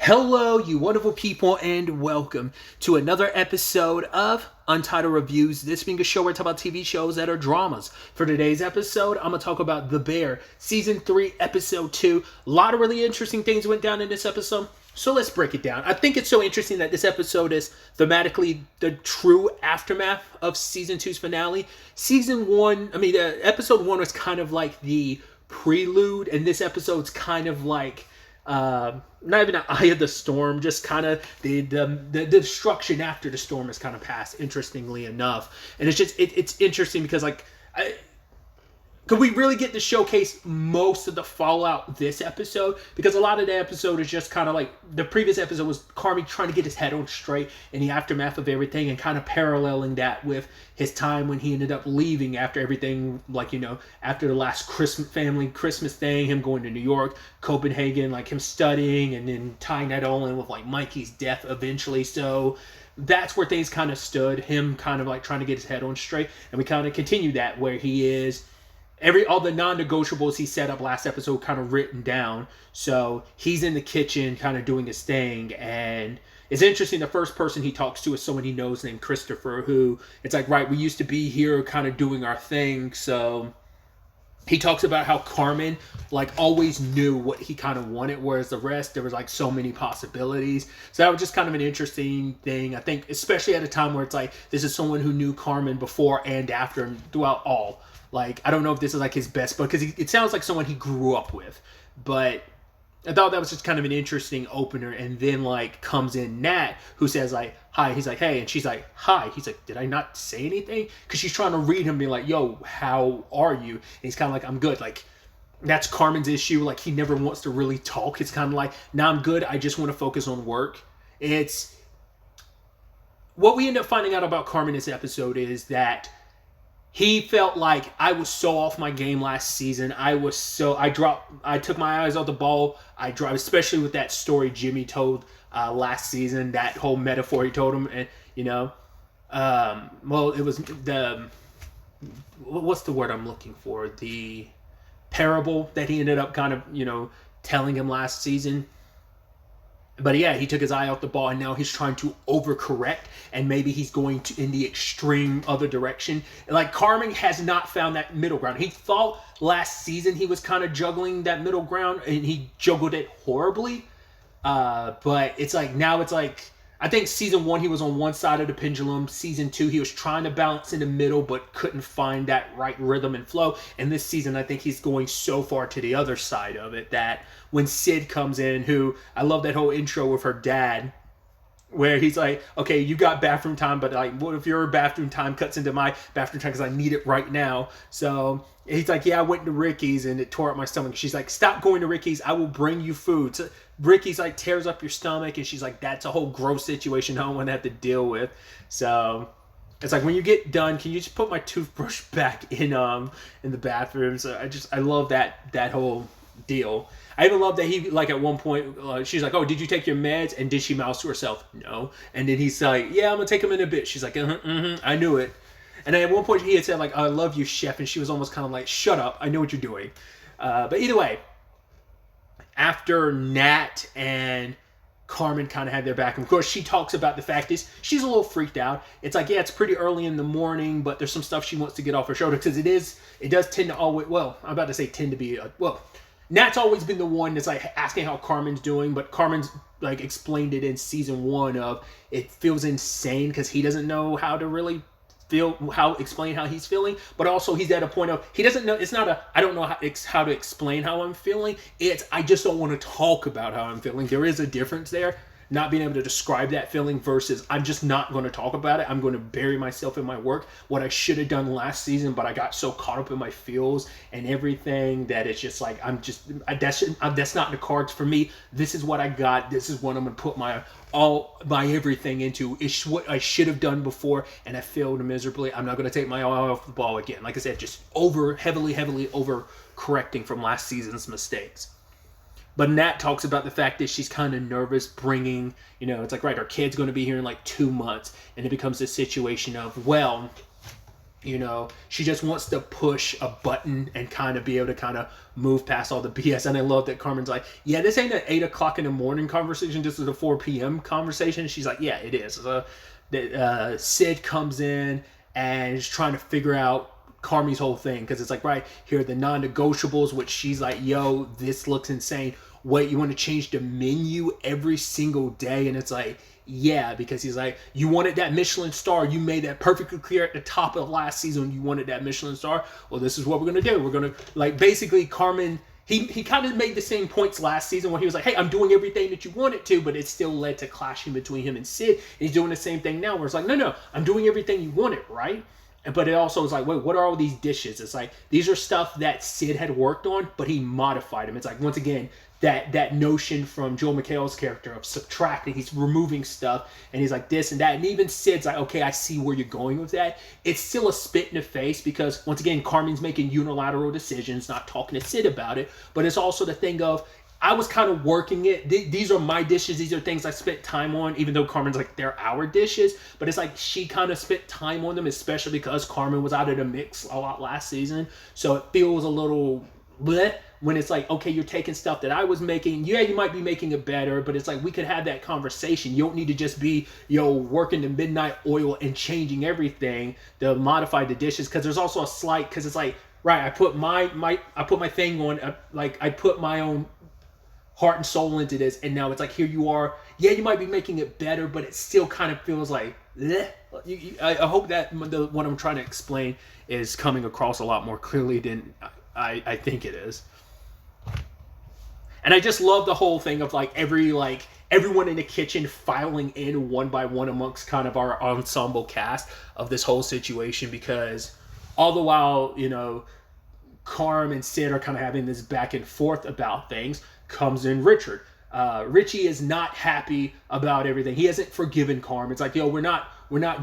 Hello, you wonderful people, and welcome to another episode of Untitled Reviews. This being a show where I talk about TV shows that are dramas. For today's episode, I'm going to talk about The Bear, Season 3, Episode 2. A lot of really interesting things went down in this episode, so let's break it down. I think it's so interesting that this episode is thematically the true aftermath of Season 2's finale. Episode 1 was kind of like the prelude, and this episode's kind of like not even an eye of the storm, just kind of the destruction after the storm has kind of passed, interestingly enough. And it's interesting because could we really get to showcase most of the fallout this episode? Because a lot of the episode is just kind of like, the previous episode was Carmi trying to get his head on straight in the aftermath of everything, and kind of paralleling that with his time when he ended up leaving after everything, after the last family Christmas thing, him going to New York, Copenhagen, like him studying, and then tying that all in with like Mikey's death eventually. So that's where things kind of stood, him kind of like trying to get his head on straight. And we kind of continue that where he is all the non-negotiables he set up last episode kind of written down. So he's in the kitchen kind of doing his thing, and it's interesting, the first person he talks to is someone he knows named Christopher, who it's like, right, we used to be here kind of doing our thing. So he talks about how Carmen like always knew what he kind of wanted, whereas the rest, there was like so many possibilities. So that was just kind of an interesting thing, I think, especially at a time where it's like, this is someone who knew Carmen before and after and throughout all. Like, I don't know if this is like his best book, because it sounds like someone he grew up with. But I thought that was just kind of an interesting opener. And then like comes in Nat, who says like, hi. He's like, hey. And she's like, hi. He's like, did I not say anything? Because she's trying to read him, being like, yo, how are you? And he's kind of like, I'm good. Like, that's Carmen's issue. Like, he never wants to really talk. It's kind of like, nah, I'm good. I just want to focus on work. It's what we end up finding out about Carmen this episode is that he felt like, I was so off my game last season. I took my eyes off the ball. I dropped, especially with that story Jimmy told last season, that whole metaphor he told him. And, it was what's the word I'm looking for? The parable that he ended up kind of, telling him last season. But yeah, he took his eye off the ball, and now he's trying to overcorrect, and maybe he's going to in the extreme other direction. Like, Carmen has not found that middle ground. He thought last season he was kind of juggling that middle ground, and he juggled it horribly. But it's like, now it's like, I think season 1 he was on one side of the pendulum. Season 2 he was trying to balance in the middle but couldn't find that right rhythm and flow. And this season I think he's going so far to the other side of it that when Sid comes in, who I love that whole intro with her dad, where he's like, okay, you got bathroom time, but like, what if your bathroom time cuts into my bathroom time because I need it right now? So he's like, yeah, I went to Ricky's and it tore up my stomach. She's like, stop going to Ricky's. I will bring you food. So Ricky's like tears up your stomach, and she's like, that's a whole gross situation I don't want to have to deal with. So it's like, when you get done, can you just put my toothbrush back in the bathroom? So I love that whole deal. I even love that he, like, at one point, she's like, oh, did you take your meds? And did she mouse to herself? No. And then he's like, yeah, I'm going to take them in a bit. She's like, I knew it. And then at one point he had said, like, I love you, chef. And she was almost kind of like, shut up. I know what you're doing. But either way, after Nat and Carmen kind of had their back, and of course she talks about the fact is she's a little freaked out. It's like, yeah, it's pretty early in the morning, but there's some stuff she wants to get off her shoulder, because it does tend to always, well, I'm about to say tend to be, Nat's always been the one that's like asking how Carmen's doing, but Carmen's like explained it in season 1 of, it feels insane because he doesn't know how to really explain how he's feeling. But also he's at a point of, he doesn't know, it's not I don't know how to explain how I'm feeling. It's, I just don't want to talk about how I'm feeling. There is a difference there. Not being able to describe that feeling versus I'm just not going to talk about it. I'm going to bury myself in my work. What I should have done last season, but I got so caught up in my feels and everything that it's just like, that's not in the cards for me. This is what I got. This is what I'm going to put my everything into. It's what I should have done before, and I failed miserably. I'm not going to take my eye off the ball again. Like I said, just heavily over correcting from last season's mistakes. But Nat talks about the fact that she's kind of nervous bringing, it's like, right, our kid's going to be here in like 2 months. And it becomes a situation of, well, She just wants to push a button and kind of be able to kind of move past all the BS. And I love that Carmen's like, yeah, this ain't an 8 o'clock in the morning conversation. This is a 4 p.m. conversation. She's like, yeah, it is. Sid comes in and is trying to figure out Carmi's whole thing, because it's like, right here are the non-negotiables, which she's like, yo, this looks insane. Wait, you want to change the menu every single day? And it's like, yeah, because he's like, you wanted that Michelin star. You made that perfectly clear at the top of last season. You wanted that Michelin star. Well, this is what we're going to do. We're going to, like, basically Carmen, he kind of made the same points last season where he was like, hey, I'm doing everything that you wanted to, but it still led to clashing between him and Sid. And he's doing the same thing now where it's like, no, I'm doing everything you wanted, right? But it also is like, wait, what are all these dishes? It's like, these are stuff that Sid had worked on, but he modified them. It's like, once again, that notion from Joel McHale's character of subtracting. He's removing stuff, and he's like this and that. And even Sid's like, okay, I see where you're going with that. It's still a spit in the face because, once again, Carmen's making unilateral decisions, not talking to Sid about it. But it's also the thing of, I was kind of working it. These are my dishes. These are things I spent time on, even though Carmen's like, they're our dishes. But it's like she kind of spent time on them, especially because Carmen was out of the mix a lot last season. So it feels a little bleh when it's like, okay, you're taking stuff that I was making. Yeah, you might be making it better, but it's like, we could have that conversation. You don't need to just be, working the midnight oil and changing everything to modify the dishes. Because there's also a slight, because it's like, right, I put my thing on, like I put my own heart and soul into this, and now it's like, here you are. Yeah, you might be making it better, but it still kind of feels like, I hope that what I'm trying to explain is coming across a lot more clearly than I think it is. And I just love the whole thing of everyone in the kitchen filing in one by one amongst kind of our ensemble cast of this whole situation, because all the while, Carm and Sid are kind of having this back and forth about things, comes in Richard. Richie is not happy about everything. He hasn't forgiven Carm. It's like, we're not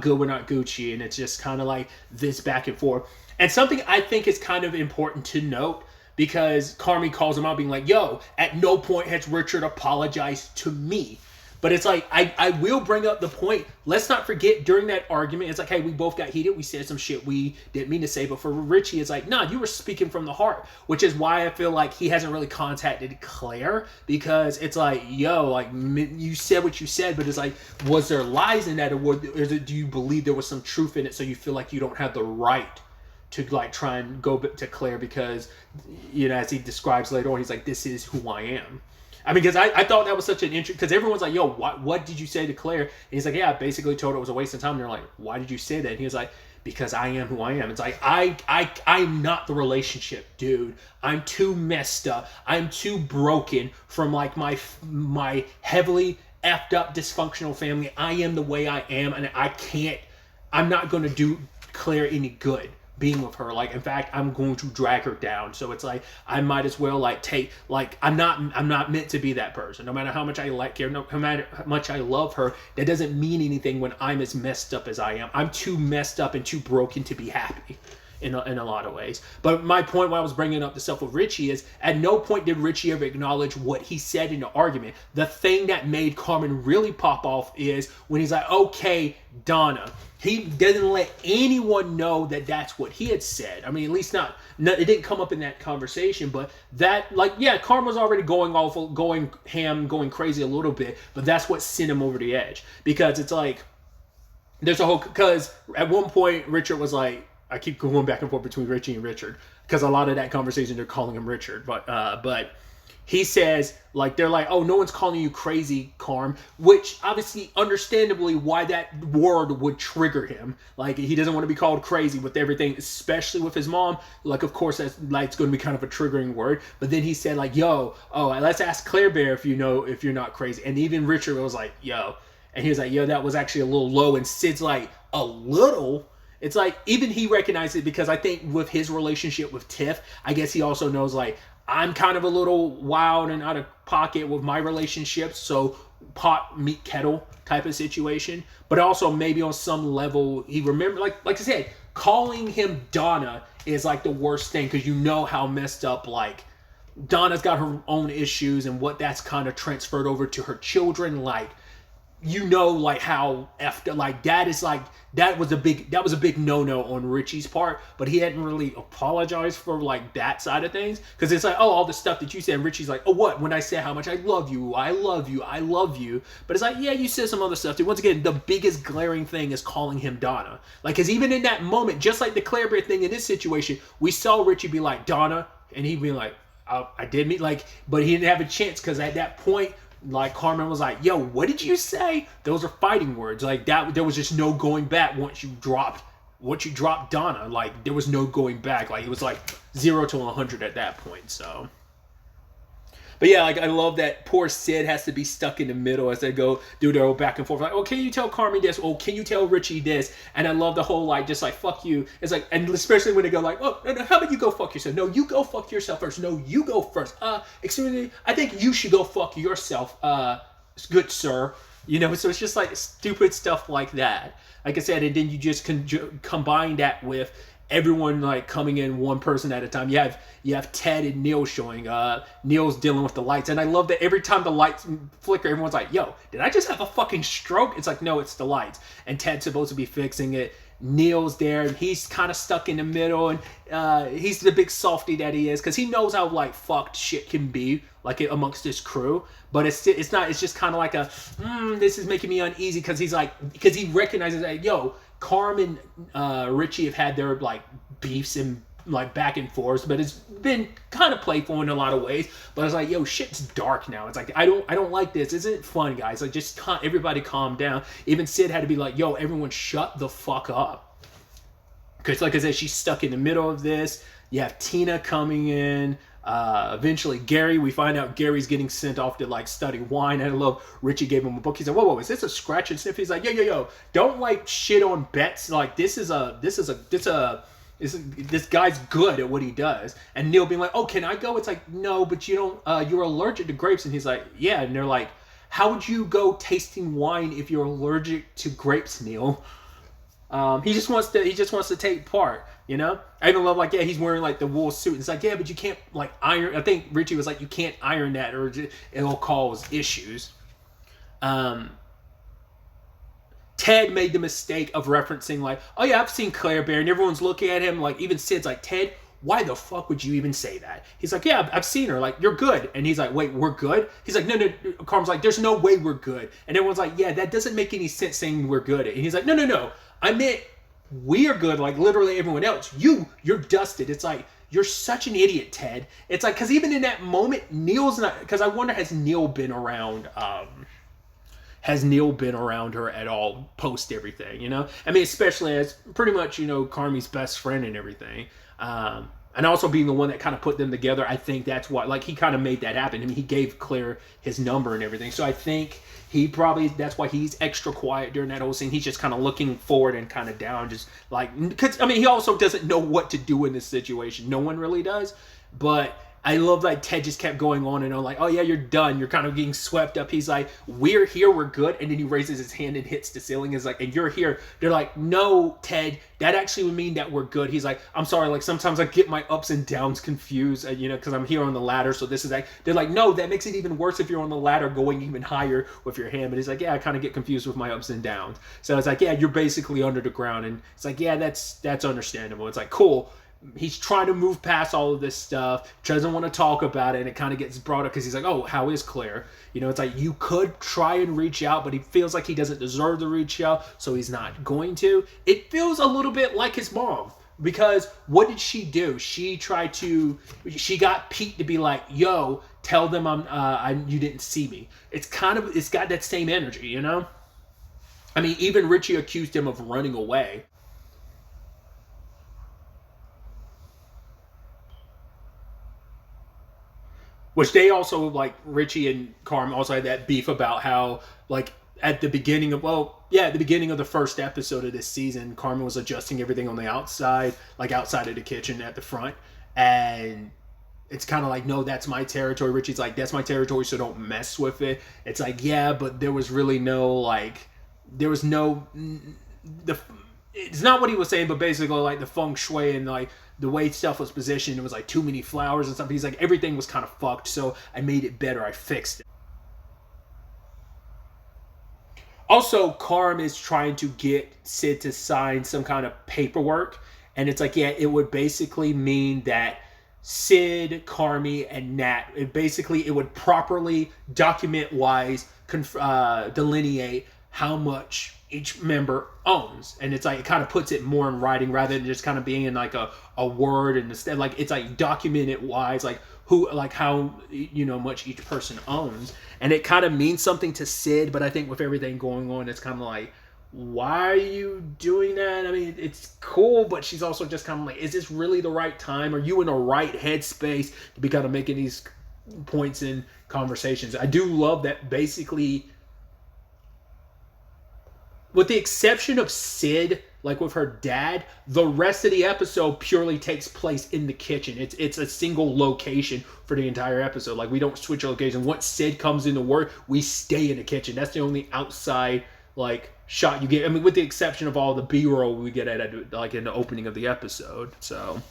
good, we're not Gucci. And it's just kind of like this back and forth. And something I think is kind of important to note, because Carmi calls him out being like, at no point has Richard apologized to me. But it's like, I will bring up the point. Let's not forget, during that argument, it's like, hey, we both got heated. We said some shit we didn't mean to say. But for Richie, it's like, nah, you were speaking from the heart. Which is why I feel like he hasn't really contacted Claire. Because it's like, you said what you said. But it's like, was there lies in that? Or do you believe there was some truth in it, so you feel like you don't have the right to try and go to Claire? Because, as he describes later on, he's like, this is who I am. I mean, because I thought that was such an interesting, because everyone's like, what did you say to Claire? And he's like, yeah, I basically told her it was a waste of time. And they're like, why did you say that? And he was like, because I am who I am. It's like, I'm not the relationship, dude. I'm too messed up. I'm too broken from my heavily effed up dysfunctional family. I am the way I am, and I'm not going to do Claire any good being with her. In fact, I'm going to drag her down. So it's like, I might as well I'm not meant to be that person. No matter how much I like her, no matter how much I love her, that doesn't mean anything when I'm as messed up as I am. I'm too messed up and too broken to be happy in a lot of ways. But my point, why I was bringing up the stuff with Richie, is at no point did Richie ever acknowledge what he said in the argument. The thing that made Carmen really pop off is when he's like, okay, Donna. He doesn't let anyone know that that's what he had said. I mean, at least not it didn't come up in that conversation, but that, Carmen was already going ham, going crazy a little bit, but that's what sent him over the edge. Because it's like, because at one point, Richard was like, I keep going back and forth between Richie and Richard, because a lot of that conversation, they're calling him Richard, but he says, they're like, oh, no one's calling you crazy, Carm, which obviously, understandably, why that word would trigger him. He doesn't want to be called crazy with everything, especially with his mom. Of course, that's it's going to be kind of a triggering word. But then he said, let's ask Claire Bear if you're not crazy. And even Richard was like, yo. And he was like, yo, that was actually a little low. And Sid's like, a little? It's like, even he recognized it, because I think with his relationship with Tiff, I guess he also knows, I'm kind of a little wild and out of pocket with my relationships, so pot meet kettle type of situation. But also maybe on some level, he remember, like I said, calling him Donna is the worst thing, because how messed up, Donna's got her own issues and what that's kind of transferred over to her children. you know, like how effed, like that is like that was a big no-no on Richie's part, but he hadn't really apologized for like that side of things, because it's like, oh, all the stuff that you said, and Richie's like, oh, what, when I say how much I love you, I love you, I love you, but it's like, yeah, you said some other stuff too. Once again, the biggest glaring thing is calling him Donna, like, because even in that moment, just like the Claire Bear thing in this situation, we saw Richie be like, Donna, and he'd be like, I did mean, like, but he didn't have a chance, because at that point, like, Carmen was like, yo, what did you say? Those are fighting words. Like, that, there was just no going back once you dropped Donna. Like, there was no going back. Like, it was like 0 to 100 at that point, so. But yeah, like, I love that poor Sid has to be stuck in the middle as they go do their old back and forth. Like, oh, can you tell Carmen this? Oh, can you tell Richie this? And I love the whole, like, just like, fuck you. It's like, and especially when they go like, oh, no, how about you go fuck yourself? No, you go fuck yourself first. No, you go first. Excuse me, I think you should go fuck yourself, good sir. You know, so it's just like stupid stuff like that. Like I said, and then you just combine that with everyone like coming in one person at a time. You have Ted and Neil showing. Neil's dealing with the lights, and I love that every time the lights flicker, everyone's like, "Yo, did I just have a fucking stroke?" It's like, no, it's the lights, and Ted's supposed to be fixing it. Neil's there, and he's kind of stuck in the middle, and he's the big softy that he is, because he knows how like fucked shit can be like amongst his crew. But it's not. It's just kind of like a this is making me uneasy, because he recognizes that, yo, Carm and Richie have had their like beefs and like back and forth, but it's been kind of playful in a lot of ways. But it's like, yo, shit's dark now. It's like, I don't like this. Isn't it fun, guys? Like, just everybody calm down. Even Sid had to be like, yo, everyone shut the fuck up. Because like I said, she's stuck in the middle of this. You have Tina coming in. Eventually Gary, we find out Gary's getting sent off to like study wine. And I love Richie gave him a book. He's like, whoa, is this a scratch and sniff? He's like, yo, don't like shit on bets. Like, this guy's good at what he does. And Neil being like, oh, can I go? It's like, no, but you don't, you're allergic to grapes. And he's like, yeah. And they're like, how would you go tasting wine if you're allergic to grapes, Neil? He just wants to take part, you know? I even love, like, yeah, he's wearing like the wool suit. It's like, yeah, but you can't like iron. I think Richie was like, you can't iron that or it'll cause issues. Ted made the mistake of referencing like, oh yeah, I've seen Claire Bear, and everyone's looking at him like, even Sid's like, Ted, why the fuck would you even say that? He's like, yeah, I've seen her. Like, you're good. And he's like, wait, we're good? He's like, no. Carm's like, there's no way we're good. And everyone's like, yeah, that doesn't make any sense saying we're good. And he's like, no. I meant we're good, like literally everyone else. You're dusted. It's like, you're such an idiot, Ted. It's like, because even in that moment, Neil's not, because I wonder, has Neil been around her at all post everything, you know? I mean, especially as pretty much, you know, Carmi's best friend and everything. And also being the one that kind of put them together, I think that's what, like, he kind of made that happen. I mean, he gave Claire his number and everything. So I think that's why he's extra quiet during that whole scene. He's just kind of looking forward and kind of down, just like, because, I mean, he also doesn't know what to do in this situation. No one really does. But I love like Ted just kept going on and on, like, oh yeah, you're done. You're kind of getting swept up. He's like, we're here, we're good. And then he raises his hand and hits the ceiling. Is like, and you're here. They're like, no, Ted, that actually would mean that we're good. He's like, I'm sorry, like sometimes I get my ups and downs confused, you know, because I'm here on the ladder. So this is like, they're like, no, that makes it even worse if you're on the ladder going even higher with your hand. But he's like, yeah, I kind of get confused with my ups and downs. So it's like, yeah, you're basically under the ground. And it's like, yeah, that's understandable. It's like, cool. He's trying to move past all of this stuff, doesn't want to talk about it, and it kind of gets brought up because he's like, oh, how is Claire? You know, it's like, you could try and reach out, but he feels like he doesn't deserve to reach out, so he's not going to. It feels a little bit like his mom, because what did she do? She got Pete to be like, yo, tell them you didn't see me. It's got that same energy, you know? I mean, even Richie accused him of running away. Which they also, like, Richie and Carm also had that beef about how, like, at the beginning of the first episode of this season, Carmen was adjusting everything on the outside, like outside of the kitchen at the front. And it's kind of like, no, that's my territory. Richie's like, that's my territory, so don't mess with it. It's like, yeah, but there was really no, like, it's not what he was saying, but basically, like, the feng shui and, like, the way stuff was positioned, it was like too many flowers and stuff. He's like, everything was kind of fucked, so I made it better. I fixed it. Also, Carm is trying to get Sid to sign some kind of paperwork. And it's like, yeah, it would basically mean that Sid, Carmi, and Nat, it would properly document-wise delineate how much each member owns. And it's like, it kind of puts it more in writing rather than just kind of being in like a word. And instead, like, it's like documented-wise, like who, like how, much each person owns. And it kind of means something to Sid, but I think with everything going on, it's kind of like, why are you doing that? I mean, it's cool, but she's also just kind of like, is this really the right time? Are you in the right headspace to be kind of making these points in conversations? I do love that basically, with the exception of Sid, like with her dad, the rest of the episode purely takes place in the kitchen. It's a single location for the entire episode. Like, we don't switch location. Once Sid comes into work, we stay in the kitchen. That's the only outside like shot you get. I mean, with the exception of all the B-roll we get at like in the opening of the episode. So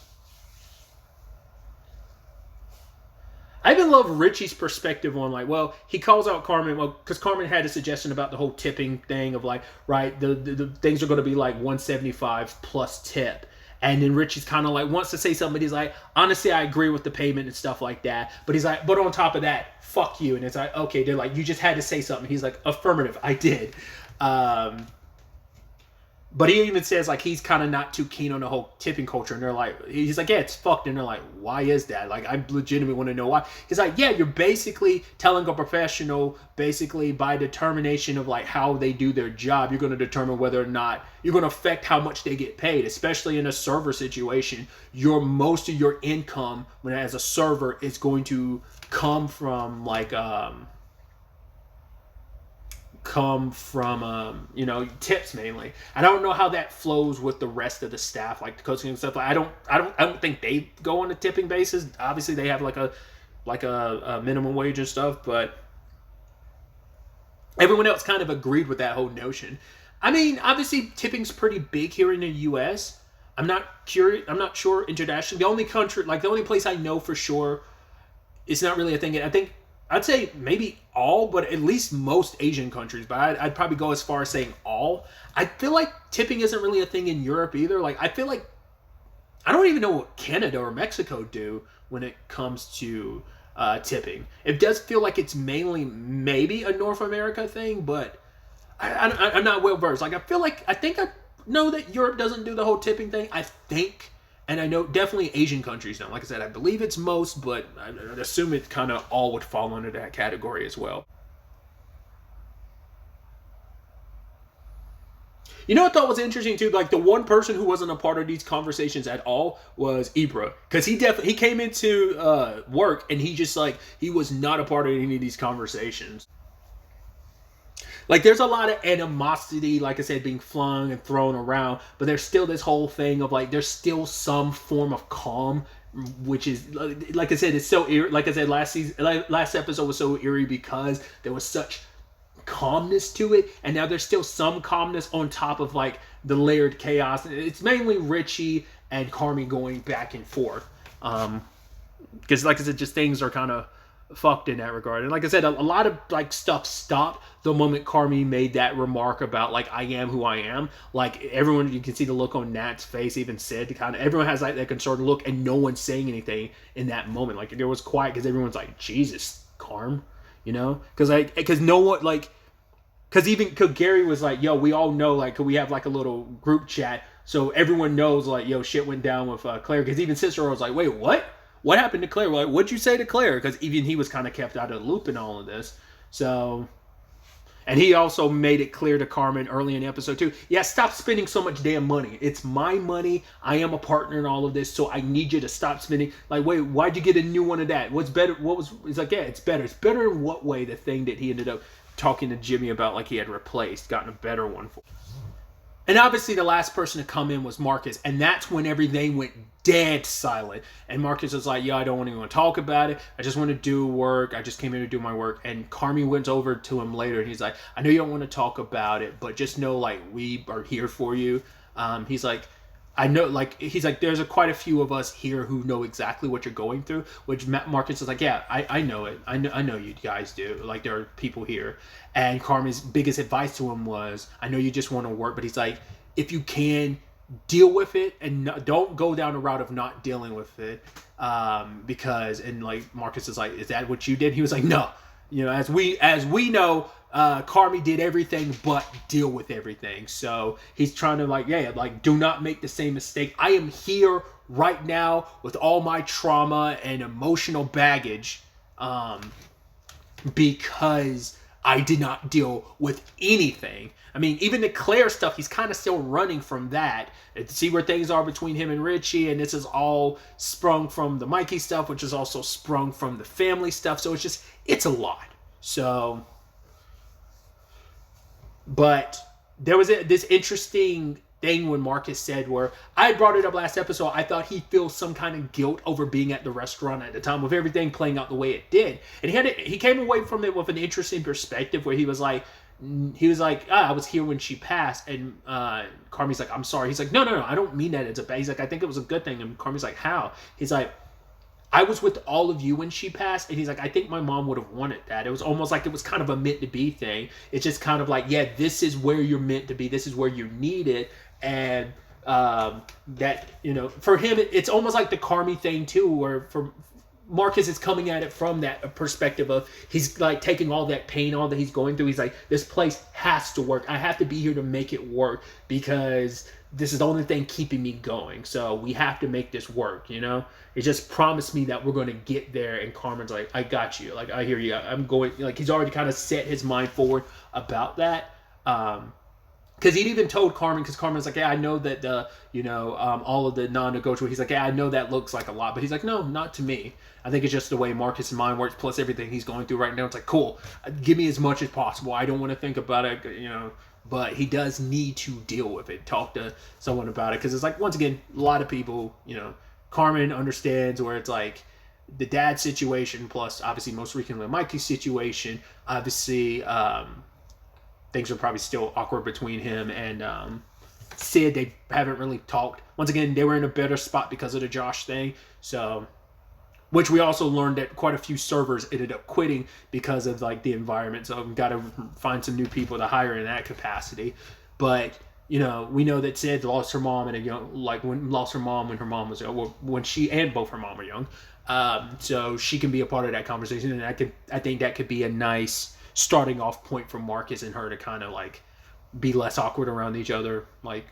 I even love Richie's perspective on like, well, he calls out Carmen, well, because Carmen had a suggestion about the whole tipping thing of like, right, the things are going to be like 175 plus tip. And then Richie's kind of like wants to say something, but he's like, honestly, I agree with the payment and stuff like that. But he's like, but on top of that, fuck you. And it's like, okay, they're like, you just had to say something. He's like, affirmative, I did. But he even says like he's kind of not too keen on the whole tipping culture, and they're like, he's like, yeah, it's fucked, and they're like, why is that? Like, I legitimately want to know why. He's like, yeah, you're basically telling a professional, basically by determination of like how they do their job, you're going to determine whether or not you're going to affect how much they get paid, especially in a server situation. Most of your income when as a server is going to come from like tips mainly. I don't know how that flows with the rest of the staff, like the coaching and stuff. I don't think they go on a tipping basis. Obviously, they have like a minimum wage and stuff, but everyone else kind of agreed with that whole notion. I mean, obviously, tipping's pretty big here in the U.S. I'm not sure internationally. The only place I know for sure it's not really a thing. I'd say maybe all, but at least most Asian countries. But I'd probably go as far as saying all. I feel like tipping isn't really a thing in Europe either. Like, I feel like I don't even know what Canada or Mexico do when it comes to tipping. It does feel like it's mainly maybe a North America thing, but I'm not well versed. Like, I think I know that Europe doesn't do the whole tipping thing. I think. And I know definitely Asian countries don't. Like I said, I believe it's most, but I'd assume it kind of all would fall under that category as well. You know what I thought was interesting too? Like, the one person who wasn't a part of these conversations at all was Ibra. Because he came into work and he was not a part of any of these conversations. Like, there's a lot of animosity, like I said, being flung and thrown around, but there's still this whole thing of, like, there's still some form of calm, which is, like I said, it's so eerie. Like I said, last episode was so eerie because there was such calmness to it, and now there's still some calmness on top of, like, the layered chaos. It's mainly Richie and Carmi going back and forth. Because, like I said, just things are kind of fucked in that regard. And like I said, a lot of like stuff stopped the moment Carmi made that remark about like, I am who I am. Like, everyone, you can see the look on Nat's face, even Sid, everyone has like that concerned look, and no one's saying anything in that moment. Like, there was quiet because everyone's like, Jesus, Carm, because no one, like, because Gary was like, yo, we all know, like, could we have like a little group chat so everyone knows, like, yo, shit went down with Claire. Because even Cicero was like, wait, what? What happened to Claire? Like, what'd you say to Claire? Because even he was kind of kept out of the loop in all of this. So, and he also made it clear to Carmen early in episode 2, yeah, stop spending so much damn money. It's my money. I am a partner in all of this, so I need you to stop spending. Like, wait, why'd you get a new one of that? What's better? He's like, yeah, it's better. It's better in what way? The thing that he ended up talking to Jimmy about, like, he had replaced, gotten a better one for. And obviously the last person to come in was Marcus. And that's when everything went dead silent. And Marcus was like, yo, I don't even want to talk about it. I just want to do work. I just came here to do my work. And Carmi went over to him later and he's like, I know you don't want to talk about it, but just know, like, we are here for you. He's like, I know, like, he's like, there's quite a few of us here who know exactly what you're going through, which Marcus is like, yeah, I know it. I know you guys do. Like, there are people here. And Carmen's biggest advice to him was, I know you just want to work, but he's like, if you can, deal with it and don't go down the route of not dealing with it. Because, and like, Marcus is like, is that what you did? He was like, no. You know, as we know, Carmi did everything but deal with everything. So he's trying to like, yeah, like, do not make the same mistake. I am here right now with all my trauma and emotional baggage, because I did not deal with anything. I mean, even the Claire stuff, he's kind of still running from that. And to see where things are between him and Richie, and this is all sprung from the Mikey stuff, which is also sprung from the family stuff. So it's a lot. So, but there was this interesting thing when Marcus said, where I brought it up last episode, I thought he feels some kind of guilt over being at the restaurant at the time of everything playing out the way it did. And he came away from it with an interesting perspective where he was like, I was here when she passed. And Carmi's like, I'm sorry. He's like, no, I don't mean that it's a bad. He's like, I think it was a good thing. And Carmi's like, how? He's like, I was with all of you when she passed. And he's like, I think my mom would have wanted that. It was almost like it was kind of a meant to be thing. It's just kind of like, yeah, this is where you're meant to be. This is where you're needed. And that, you know, for him, it's almost like the Carmi thing too, where for Marcus is coming at it from that perspective of, he's like taking all that pain, all that he's going through. He's like, this place has to work. I have to be here to make it work because this is the only thing keeping me going. So we have to make this work, you know? It just promised me that we're going to get there. And Carmen's like, I got you. Like, I hear you. I'm going, like, he's already kind of set his mind forward about that. Because he'd even told Carmen, because Carmen's like, yeah, I know that all of the non-negotiable. He's like, yeah, I know that looks like a lot, but he's like, no, not to me. I think it's just the way Marcus' mind works, plus everything he's going through right now. It's like, cool, give me as much as possible. I don't want to think about it, you know. But he does need to deal with it. Talk to someone about it, because it's like, once again, a lot of people, you know, Carmen understands where it's like the dad situation, plus obviously most recently Mikey's situation. Obviously, things are probably still awkward between him and Sid. They haven't really talked. Once again, they were in a better spot because of the Josh thing. So, which we also learned that quite a few servers ended up quitting because of like the environment. So we've got to find some new people to hire in that capacity. But, you know, we know that Sid lost her mom when her mom was young, when she and both her mom were young. So she can be a part of that conversation, and I think that could be a nice starting off point for Marcus and her to kind of like be less awkward around each other. Like,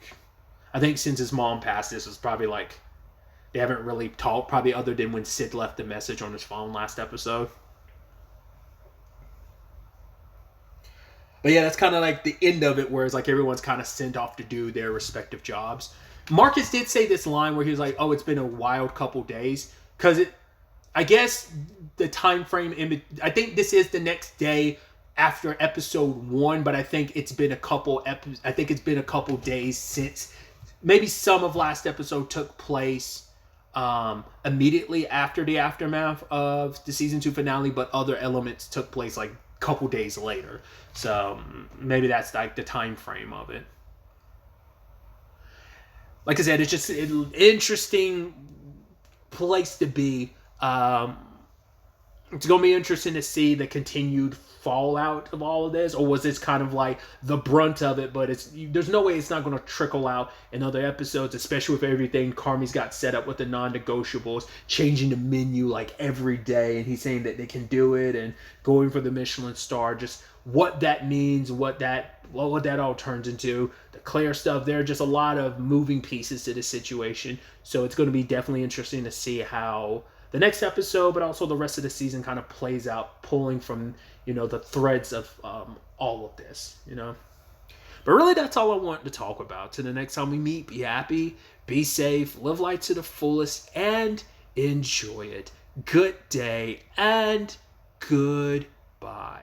I think since his mom passed, this was probably like they haven't really talked, probably other than when Sid left the message on his phone last episode. But yeah, that's kind of like the end of it, where it's like everyone's kind of sent off to do their respective jobs. Marcus did say this line where he was like, oh, it's been a wild couple days, because I guess the time frame, I think this is the next day after episode 1, but I think it's been a couple days since maybe some of last episode took place immediately after the aftermath of the season 2 finale, but other elements took place like a couple days later. So maybe that's like the time frame of it. Like I said, it's just an interesting place to be. It's going to be interesting to see the continued fallout of all of this, or was this kind of like the brunt of it, but there's no way it's not going to trickle out in other episodes, especially with everything Carmi's got set up with the non-negotiables, changing the menu like every day, and he's saying that they can do it, and going for the Michelin star, just what that means, what that all turns into, the Claire stuff. There are just a lot of moving pieces to this situation, so it's going to be definitely interesting to see how the next episode, but also the rest of the season kind of plays out, pulling from, you know, the threads of all of this, you know. But really, that's all I want to talk about. Till the next time we meet, be happy, be safe, live life to the fullest, and enjoy it. Good day, and goodbye.